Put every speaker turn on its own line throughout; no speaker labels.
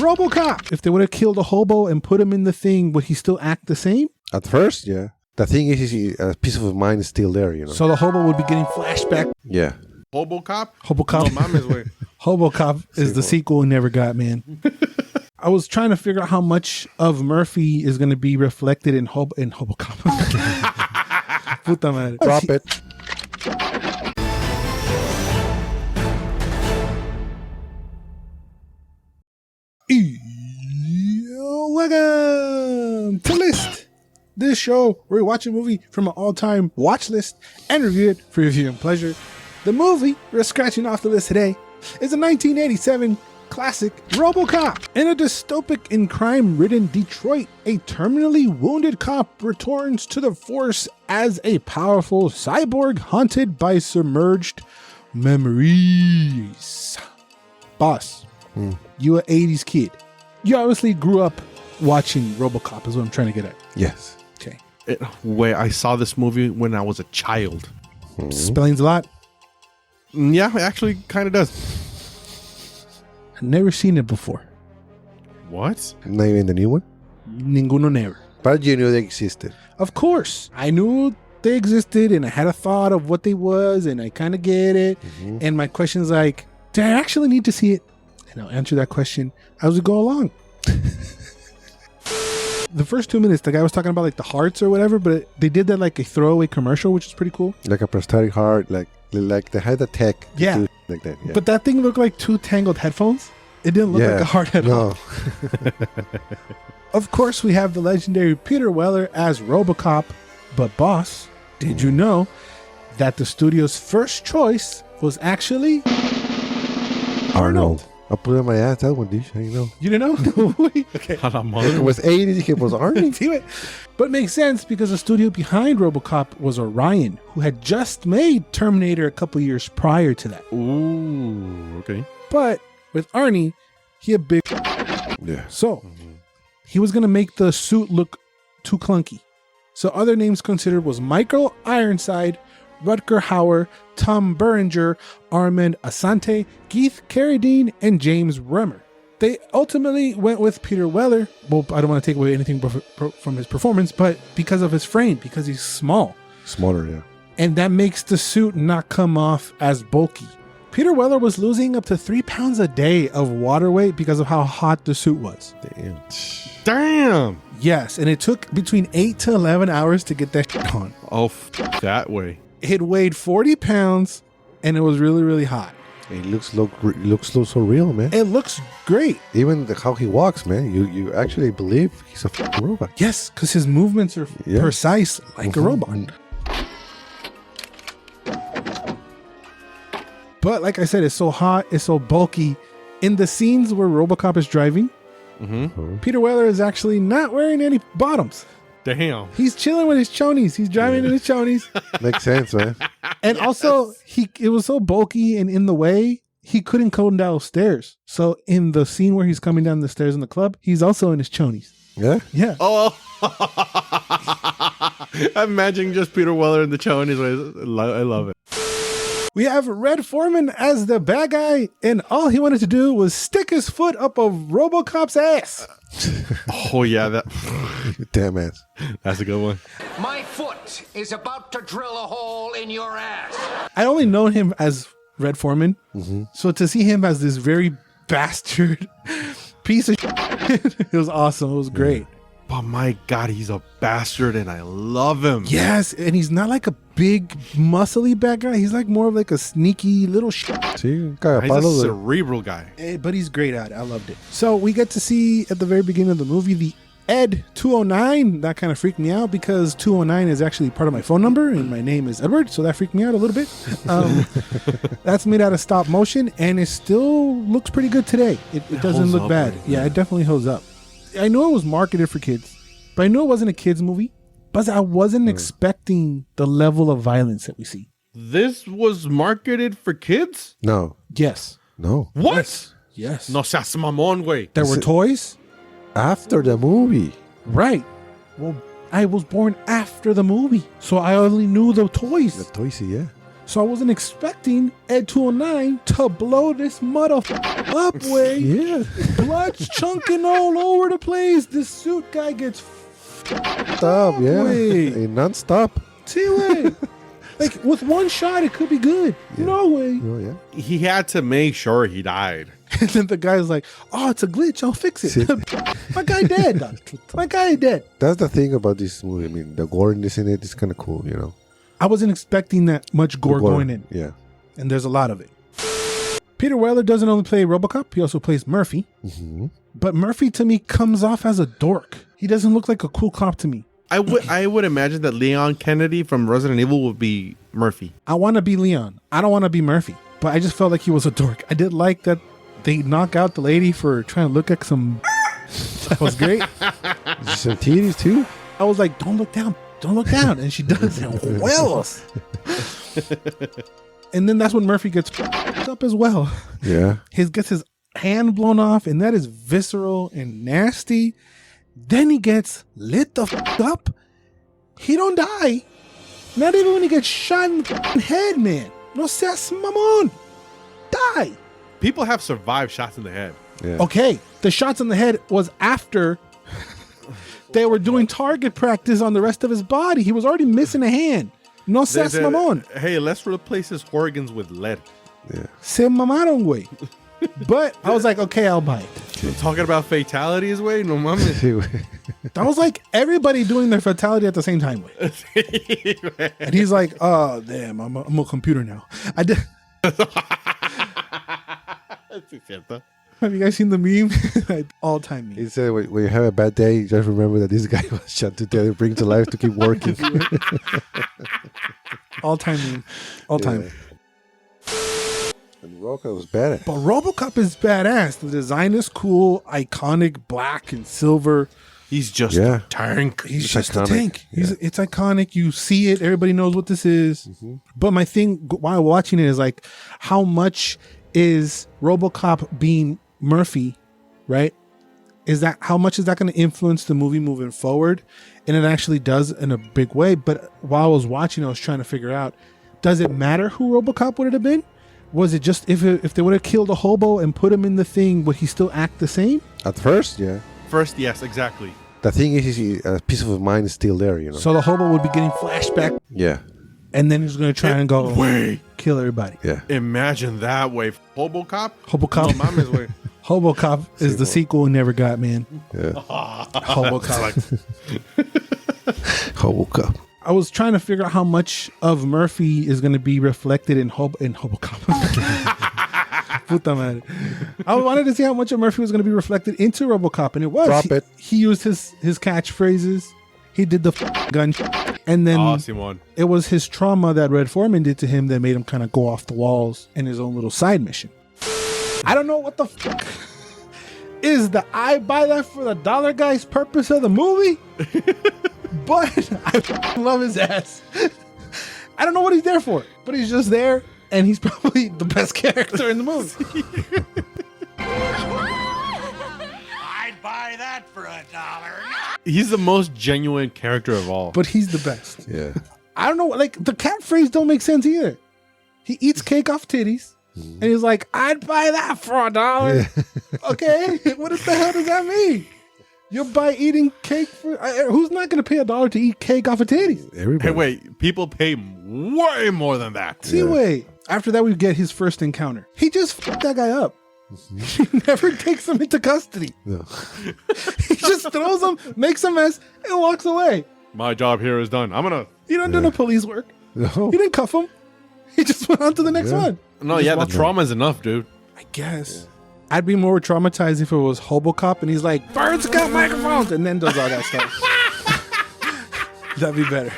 RoboCop. If they would have killed a hobo and put him in the thing, would he still act the same?
At first, yeah. The thing is, a piece of mind is still there, you know.
So the hobo would be getting flashback.
Yeah.
RoboCop?
RoboCop.
No mames, güey.
RoboCop is the sequel we never got, man. I was trying to figure out how much of Murphy is going to be reflected in RoboCop. Puta madre.
Drop it.
Welcome to List. This show where we watch a movie from an all-time watch list and review it for your viewing pleasure. The movie we're scratching off the list today is a 1987 classic, RoboCop. In a dystopic and crime-ridden Detroit, a terminally wounded cop returns to the force as a powerful cyborg haunted by submerged memories. Boss, you an 80s kid. You obviously grew up watching RoboCop is what I'm trying to get at.
Yes.
Okay.
Wait, I saw this movie when I was a child.
Explains a lot.
Yeah, it actually kind of does.
I've never seen it before.
What?
Not even the new one?
Ninguno never.
But you knew they existed.
Of course. I knew they existed and I had a thought of what they was and I kind of get it. And my question is like, do I actually need to see it? And I'll answer that question as we go along. The first 2 minutes, the guy was talking about like the hearts or whatever, but they did that like a throwaway commercial, which is pretty cool.
Like a prosthetic heart, like they had the tech to
Yeah.
do like that. Yeah.
But that thing looked like two tangled headphones. It didn't look like a heart at all. Of course, we have the legendary Peter Weller as RoboCop. But boss, did you know that the studio's first choice was actually Arnold?
I'll put it on my ass, that one, dude. I didn't know.
You didn't know? Okay.
It was 80s, it was Arnold.
See it? But it makes sense because the studio behind RoboCop was Orion, who had just made Terminator a couple years prior to that.
Ooh, okay.
But with Arnie, he had big...
Yeah.
So, he was going to make the suit look too clunky. So other names considered was Michael Ironside, Rutger Hauer, Tom Berenger, Armand Assante, Keith Carradine, and James Remmer. They ultimately went with Peter Weller. Well, I don't want to take away anything from his performance, but because of his frame, because he's small.
Smaller, yeah.
And that makes the suit not come off as bulky. Peter Weller was losing up to 3 pounds a day of water weight because of how hot the suit was.
Damn.
Yes, and it took between 8 to 11 hours to get that shit on.
Oh, that way.
It weighed 40 pounds, and it was really, really hot.
It looks so real, man.
It looks great.
Even how he walks, man. You actually believe he's a fucking robot.
Yes, because his movements are precise like a robot. But like I said, it's so hot, it's so bulky. In the scenes where RoboCop is driving, Peter Weller is actually not wearing any bottoms.
Damn.
He's chilling with his chonies. He's driving in his chonies.
Makes sense, man.
And also, it was so bulky and in the way, he couldn't come down stairs. So in the scene where he's coming down the stairs in the club, he's also in his chonies.
Yeah?
Yeah.
Oh. Imagine just Peter Weller in the chonies. I love it.
We have Red Foreman as the bad guy, and all he wanted to do was stick his foot up a RoboCop's ass.
Oh, yeah.
Damn ass.
That's a good one.
My foot is about to drill a hole in your ass.
I only known him as Red Foreman, so to see him as this very bastard piece of shit, it was awesome. It was great.
But my God, he's a bastard, and I love him.
Yes, and he's not like a big, muscly bad guy. He's like more of like a sneaky little shit.
See,
He's a cerebral guy.
But he's great at it. I loved it. So we get to see at the very beginning of the movie the Ed 209. That kind of freaked me out because 209 is actually part of my phone number and my name is Edward, so that freaked me out a little bit. That's made out of stop motion and it still looks pretty good today. It doesn't look bad. Right? Yeah, it definitely holds up. I know it was marketed for kids, but I know it wasn't a kids movie. But I wasn't expecting the level of violence that we see.
This was marketed for kids?
No.
Yes.
No.
What?
Yes.
No seas mamón, güey.
There were toys?
After the movie.
Right. Well, I was born after the movie, so I only knew the toys.
The toys, yeah.
So I wasn't expecting Ed 209 to blow this mother up way.
Yeah.
Blood's chunking all over the place. This suit guy gets
Stop, yeah. Hey, non-stop.
See way. Like with one shot, it could be good.
Yeah.
No way.
Oh, yeah.
He had to make sure he died.
And then the guy's like, "Oh, it's a glitch. I'll fix it." My guy dead. Dog. My guy dead.
That's the thing about this movie. I mean, the goriness in it is kind of cool, you know.
I wasn't expecting that much gore
The gore,
going in,
Yeah.
and there's a lot of it. Peter Weller doesn't only play RoboCop; he also plays Murphy.
Mm-hmm.
But Murphy to me comes off as a dork. He doesn't look like a cool cop to me.
I would imagine that Leon Kennedy from Resident Evil would be Murphy.
I want to be Leon. I don't want to be Murphy. But I just felt like he was a dork. I did like that they knock out the lady for trying to look at some. That was great.
Some titties too.
I was like, "Don't look down. Don't look down." And she does. And Wells. And then that's when Murphy gets up as well.
Yeah.
He gets his hand blown off, and that is visceral and nasty. Then he gets lit the up. He don't die. Not even when he gets shot in the head, man. No seas mamon. Die.
People have survived shots in the head.
Yeah.
Okay, the shots in the head was after they were doing target practice on the rest of his body. He was already missing a hand. No seas mamon.
Hey, let's replace his organs with lead.
Yeah.
Se mamaron, güey. But I was like, okay, I'll buy it.
You're talking about fatalities, way? No mames.
That was like everybody doing their fatality at the same time. Way. And he's like, oh, damn, I'm a computer now. I did. Have you guys seen the meme? All-time meme.
He said, when you have a bad day, just remember that this guy was shot to death and bring to life to keep working.
All-time meme. All-time.
Yeah. And RoboCop was badass.
But RoboCop is badass. The design is cool, iconic, black and silver.
He's just
Yeah.
a tank.
He's
It's
just
iconic.
a tank. It's iconic. You see it. Everybody knows what this is.
Mm-hmm.
But my thing while watching it is like, how much is RoboCop being Murphy, right? How much is that going to influence the movie moving forward? And it actually does in a big way. But while I was watching, I was trying to figure out, does it matter who RoboCop would it have been? Was it just if they would have killed a hobo and put him in the thing, would he still act the same?
At first, yeah.
First, yes, exactly.
The thing is, a piece of his mind is still there, you know.
So the hobo would be getting flashback,
Yeah.
and then he's going to try and go
Way.
kill everybody.
Yeah.
Imagine that way. RoboCop?
RoboCop.
No mames, way.
RoboCop is the sequel we never got, man.
Yeah.
RoboCop.
RoboCop.
I was trying to figure out how much of Murphy is going to be reflected in RoboCop. Puta madre. I wanted to see how much of Murphy was going to be reflected into RoboCop, and it was.
Drop it.
He used his catchphrases. He did the gun, and then
Simon.
it was his trauma that Red Foreman did to him that made him kind of go off the walls in his own little side mission. I don't know what the is the I buy that for the dollar guy's purpose of the movie, but I love his ass. I don't know what he's there for, but he's just there, and he's probably the best character in the movie.
I'd buy that for $1.
He's the most genuine character of all.
But he's the best.
Yeah.
I don't know, like the catchphrase don't make sense either. He eats cake off titties, and he's like, "I'd buy that for $1." Okay, what the hell does that mean? You'll buy eating cake for who's not going to pay $1 to eat cake off of titties?
Everybody.
Hey, wait. People pay way more than that.
See, wait. After that, we get his first encounter. He just fucked that guy up. He never takes him into custody.
No.
He just throws him, makes a mess, and walks away.
My job here is done. I'm gonna.
He didn't do no police work.
No.
He didn't cuff him. He just went on to the next one.
No, yeah, the trauma is enough, dude.
I guess. I'd be more traumatized if it was RoboCop and he's like, "Birds got microphones," and then does all that stuff. That'd be better.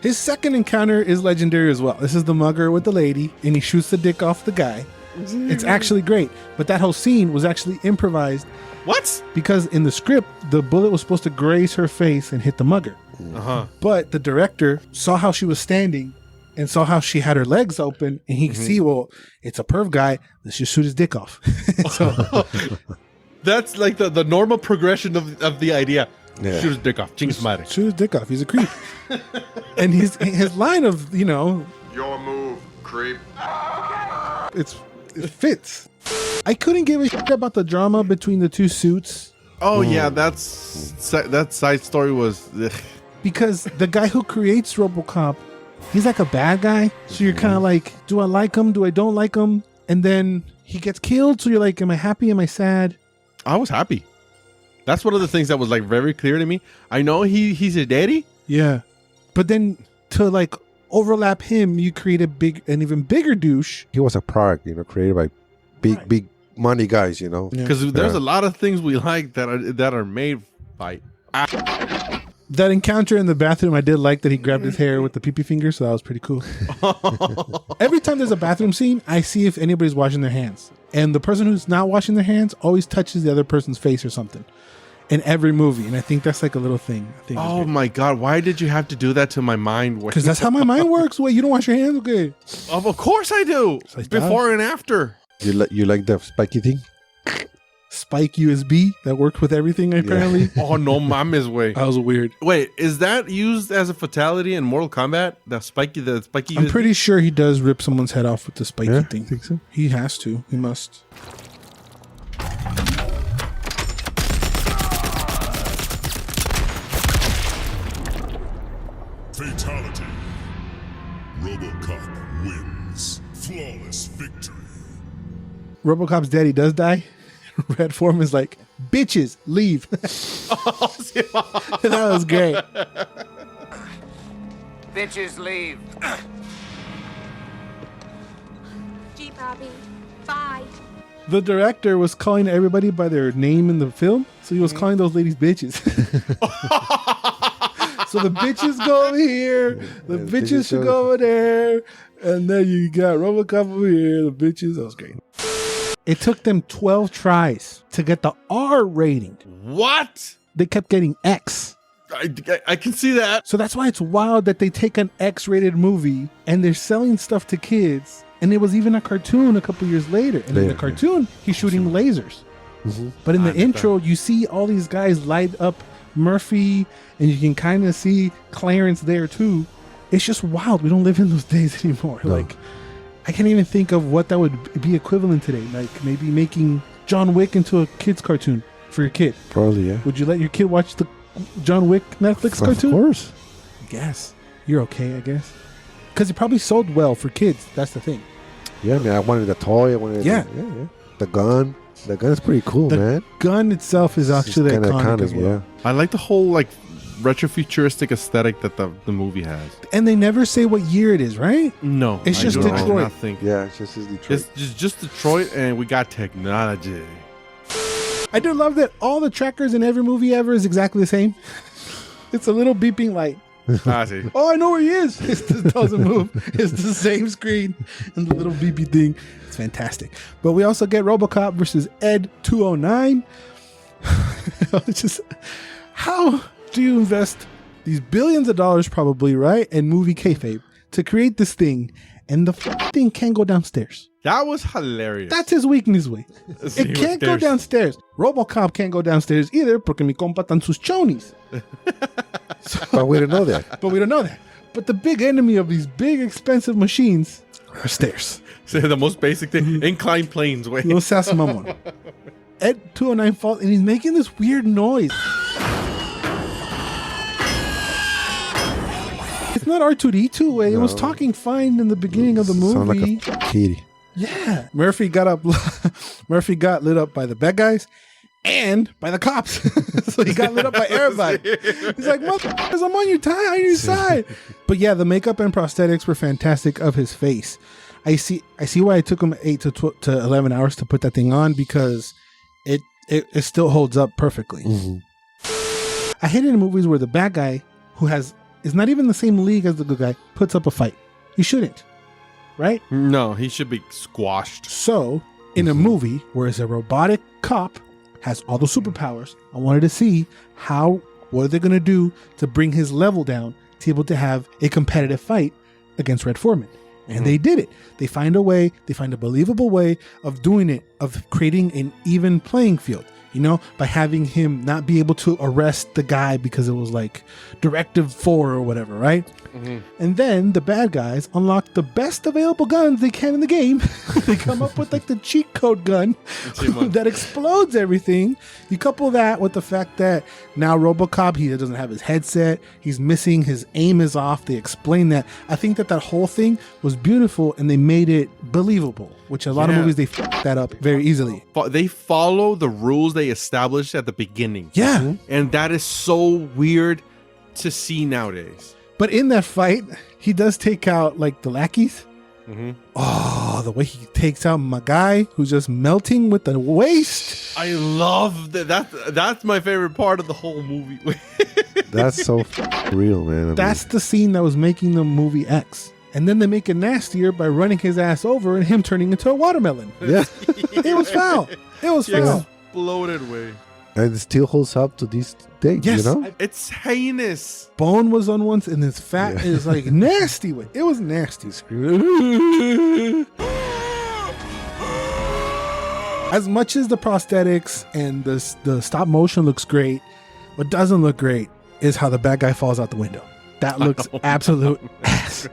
His second encounter is legendary as well. This is the mugger with the lady, and he shoots the dick off the guy. It's actually great, but that whole scene was actually improvised
What?
because in the script, the bullet was supposed to graze her face and hit the mugger. But the director saw how she was standing and saw how she had her legs open, and he could see, well, it's a perv guy. Let's just shoot his dick off. So
That's like the normal progression of the idea.
Yeah.
Shoot his dick off. Chingus madre.
Shoot his dick off. He's a creep. And his line of,
Your move, creep.
it fits. I couldn't give a shit about the drama between the two suits
Oh yeah, that side story was
because the guy who creates RoboCop, he's like a bad guy. So you're kind of like, do I like him? Do I don't like him? And then he gets killed. So you're like, am I happy? Am I sad?
I was happy. That's one of the things that was like very clear to me. I know he's a daddy.
Yeah. But then to like overlap him, you create an even bigger douche.
He was a product, created by big money guys,
Because there's a lot of things we like that are made by.
That encounter in the bathroom, I did like that he grabbed his hair with the pee-pee finger, so that was pretty cool. Every time there's a bathroom scene, I see if anybody's washing their hands. And the person who's not washing their hands always touches the other person's face or something in every movie. And I think that's like a little thing.
Oh my God, why did you have to do that to my mind?
Because that's how my mind works. Wait, you don't wash your hands? Okay.
Of course I do. Before and after.
You like the spiky thing?
Spike USB that worked with everything apparently.
Oh no, mames way.
That was weird.
Wait, is that used as a fatality in Mortal Kombat? The spiky
I'm
USB?
pretty sure he does rip someone's head off with the spiky thing.
Think so?
He has to. He must.
Fatality. RoboCop wins. Flawless victory.
RoboCop's daddy does die. Red Foreman's like, bitches, leave. That was great.
Bitches leave.
Gee, Bobby. Bye.
The director was calling everybody by their name in the film, so he was calling those ladies bitches. So the bitches go over here, the bitches should go over there, and then you got RoboCop over here, the bitches. That was great. It took them 12 tries to get the R rating.
What?
They kept getting X.
I can see that.
So that's why it's wild that they take an X-rated movie and they're selling stuff to kids. And it was even a cartoon a couple years later. And in the cartoon, he's shooting lasers. Mm-hmm. But in the intro, you see all these guys light up Murphy, and you can kind of see Clarence there too. It's just wild. We don't live in those days anymore. No. Like, I can't even think of what that would be equivalent today. Like maybe making John Wick into a kid's cartoon for your kid.
Probably, yeah.
Would you let your kid watch the John Wick Netflix cartoon?
Of course.
I guess. You're okay, I guess. Because it probably sold well for kids. That's the thing.
Yeah, I wanted the toy. I wanted
yeah.
The gun. The gun is pretty cool, man.
The gun itself is actually iconic as well.
Yeah.
I like the whole like retrofuturistic aesthetic that the movie has.
And they never say what year it is, right?
No.
It's just Detroit.
Yeah, it's just Detroit.
It's just Detroit, and we got technology.
I do love that all the trackers in every movie ever is exactly the same. It's a little beeping light.
I see.
Oh, I know where he is. It doesn't move. It's the same screen and the little beepy thing. It's fantastic. But we also get RoboCop versus Ed 209. It's just, how do you invest these billions of dollars probably, right, and movie kayfabe to create this thing, and the thing can't go downstairs?
That was hilarious.
That's his weakness, way. It can't go downstairs. RoboCop can't go downstairs either porque mi compa tan sus chonis.
But we don't know that.
But the big enemy of these big expensive machines are stairs.
So the most basic thing, inclined planes. Way.
No seas mamón. Ed 209 falls and he's making this weird noise. It's not R2D2 way. It was talking fine in the beginning of the movie.
Sound like a kitty.
Yeah. Murphy got lit up by the bad guys and by the cops. So he got lit up by everybody. He's like, motherfuckers, I'm on your side. But yeah, the makeup and prosthetics were fantastic of his face. I see why it took him 8 to 11 hours to put that thing on, because it still holds up perfectly. Mm-hmm. I hate it in movies where the bad guy who is not even the same league as the good guy puts up a fight. He shouldn't. Right?
No, he should be squashed.
So, in a movie where it's a robotic cop has all the superpowers, I wanted to see what are they going to do to bring his level down to be able to have a competitive fight against Red Foreman. And they did it. They find a believable way of doing it, of creating an even playing field. you know, by having him not be able to arrest the guy because it was like Directive 4 or whatever, right? And then the bad guys unlock the best available guns they can in the game. They come up with like the cheat code gun that explodes everything. You couple that with the fact that now RoboCop, he doesn't have his headset. He's missing. His aim is off. They explain that. I think that whole thing was beautiful and they made it believable, which a lot of movies, they fuck that up very easily.
They follow the rules they established at the beginning.
Yeah.
And that is so weird to see nowadays.
But in that fight, he does take out like the lackeys. Oh, the way he takes out my guy who's just melting with the waist.
I love that. That's my favorite part of the whole movie.
That's so real, man. I mean,
That's the scene that was making the movie X. And then they make it nastier by running his ass over and him turning into a watermelon.
yeah.
It was foul. It was foul.
Exploded way.
And it still holds up to this day,
Yes.
you know?
It's heinous.
Bone was on once and his fat is like nasty. It was nasty. As much as the prosthetics and the stop motion looks great, what doesn't look great is how the bad guy falls out the window. That looks absolute ass.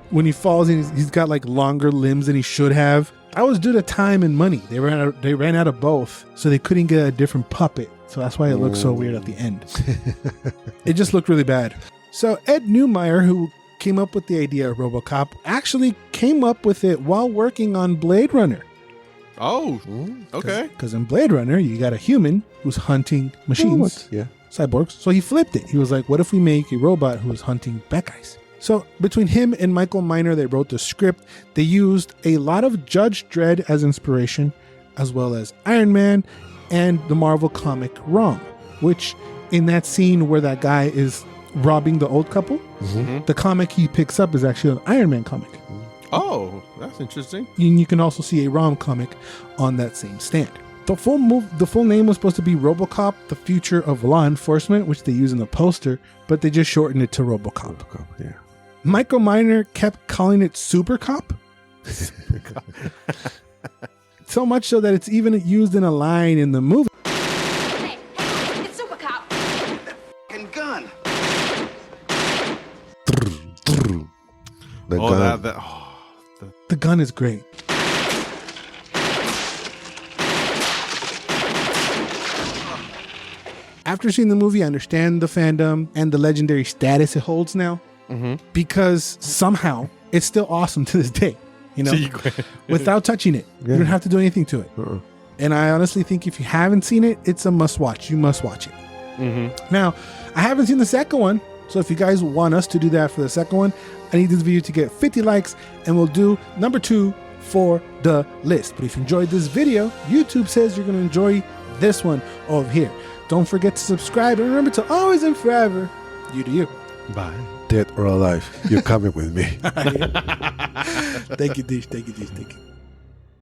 When he falls, he's got like longer limbs than he should have. That was due to time and money. They ran out of both, so they couldn't get a different puppet. So that's why it looked so weird at the end. It just looked really bad. So Ed Neumeyer, who came up with the idea of RoboCop, actually came up with it while working on Blade Runner.
Oh, okay.
Because in Blade Runner, you got a human who's hunting machines,
Yeah.
cyborgs. So he flipped it. He was like, what if we make a robot who's hunting bad guys? So between him and Michael Miner, they wrote the script. They used a lot of Judge Dredd as inspiration, as well as Iron Man and the Marvel comic ROM, which in that scene where that guy is robbing the old couple, the comic he picks up is actually an Iron Man comic.
Oh, that's interesting.
And you can also see a ROM comic on that same stand. The full name was supposed to be RoboCop, the Future of Law Enforcement, which they use in the poster, but they just shortened it to RoboCop.
Yeah.
Michael Miner kept calling it Super Cop. So much so that it's even used in a line in the movie.
Hey, it's Super Cop.
And gun.
The gun.
The gun is great. After seeing the movie, I understand the fandom and the legendary status it holds now. Because somehow it's still awesome to this day, you know, without touching it. You don't have to do anything to it. And I honestly think if you haven't seen it, it's a must watch. You must watch it. Now, I haven't seen the second one. So if you guys want us to do that for the second one, I need this video to get 50 likes and we'll do number 2 for the list. But if you enjoyed this video, YouTube says you're going to enjoy this one over here. Don't forget to subscribe and remember to always and forever, you do you.
Bye.
Dead or alive, you're coming with me.
Thank you, Dish. Thank you, Dish. Thank you.